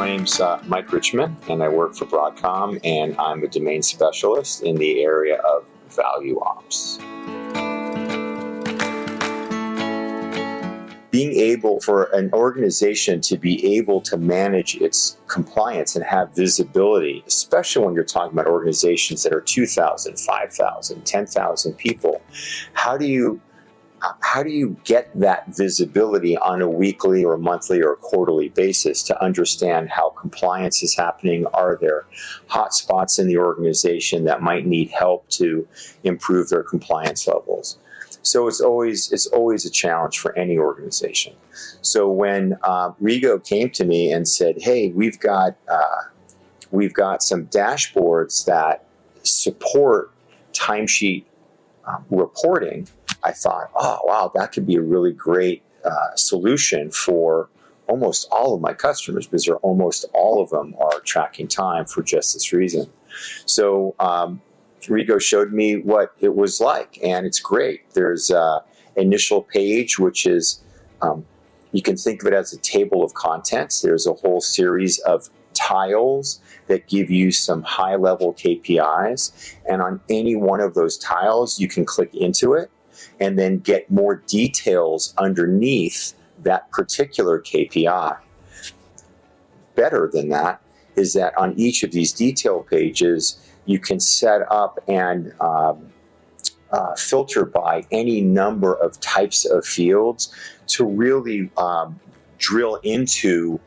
My name's Mike Richman, and I work for Broadcom, and I'm a domain specialist in the area of value ops. Being able for an organization to be able to manage its compliance and have visibility, especially when you're talking about organizations that are 2,000, 5,000, 10,000 people, how do you get that visibility on a weekly or monthly or quarterly basis to understand how compliance is happening? Are there hot spots in the organization that might need help to improve their compliance levels? So it's always a challenge for any organization. So when Rego came to me and said, "Hey, we've got some dashboards that support timesheet reporting," I thought, oh, wow, that could be a really great solution for almost all of my customers, because almost all of them are tracking time for just this reason. So Rego showed me what it was like, and it's great. There's an initial page, which is, you can think of it as a table of contents. There's a whole series of tiles that give you some high-level KPIs, and on any one of those tiles, you can click into it and then get more details underneath that particular KPI. Better than that is that on each of these detail pages, you can set up and filter by any number of types of fields to really drill into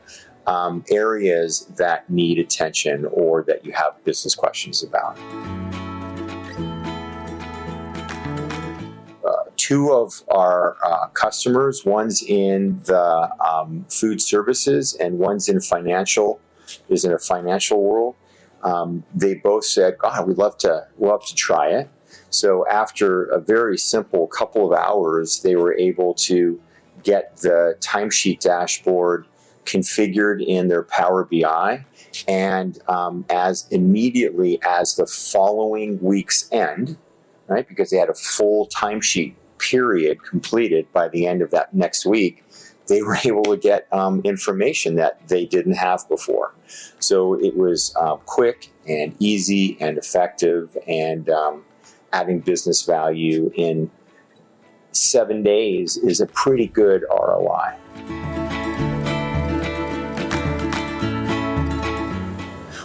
areas that need attention or that you have business questions about. Two of our customers, one's in the food services and one's in a financial world. They both said, "God, we'd love to try it." So after a very simple couple of hours, they were able to get the timesheet dashboard configured in their Power BI, and as immediately as the following week's end, right, because they had a full timesheet period completed by the end of that next week, they were able to get information that they didn't have before. So it was quick and easy and effective, and adding business value in 7 days is a pretty good ROI.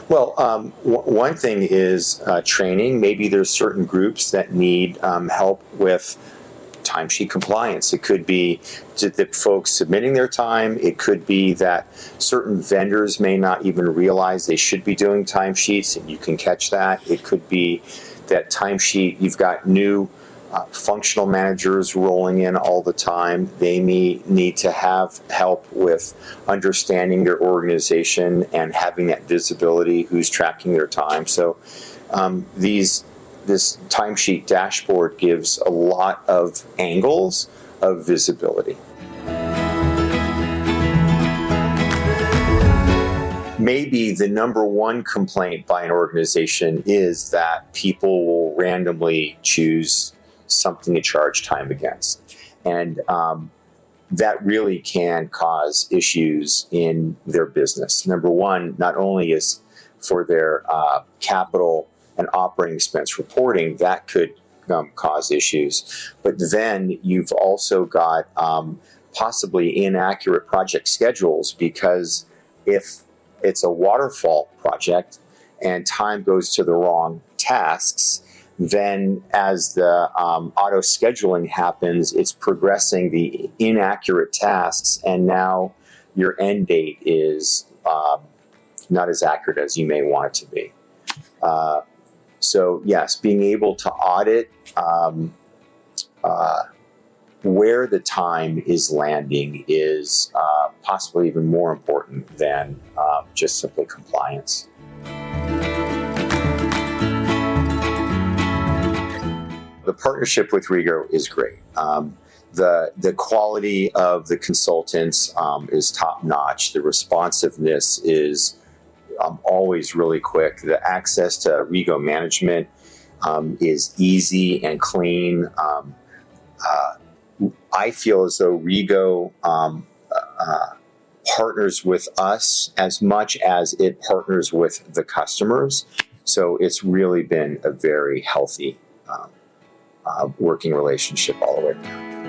Well, one thing is training. Maybe there's certain groups that need help with timesheet compliance. It could be the folks submitting their time. It could be that certain vendors may not even realize they should be doing timesheets, and you can catch that. It could be that timesheet, you've got new functional managers rolling in all the time. They may need to have help with understanding their organization and having that visibility, who's tracking their time. So this timesheet dashboard gives a lot of angles of visibility. Maybe the number one complaint by an organization is that people will randomly choose something to charge time against. And that really can cause issues in their business. Number one, not only is for their capital and operating expense reporting, that could cause issues. But then you've also got possibly inaccurate project schedules, because if it's a waterfall project and time goes to the wrong tasks, then as the auto scheduling happens, it's progressing the inaccurate tasks, and now your end date is not as accurate as you may want it to be. So yes, being able to audit where the time is landing is possibly even more important than just simply compliance. The partnership with Rego is great. The quality of the consultants is top notch. The responsiveness is always really quick. The access to Rego management is easy and clean. I feel as though Rego partners with us as much as it partners with the customers. So it's really been a very healthy working relationship all the way through.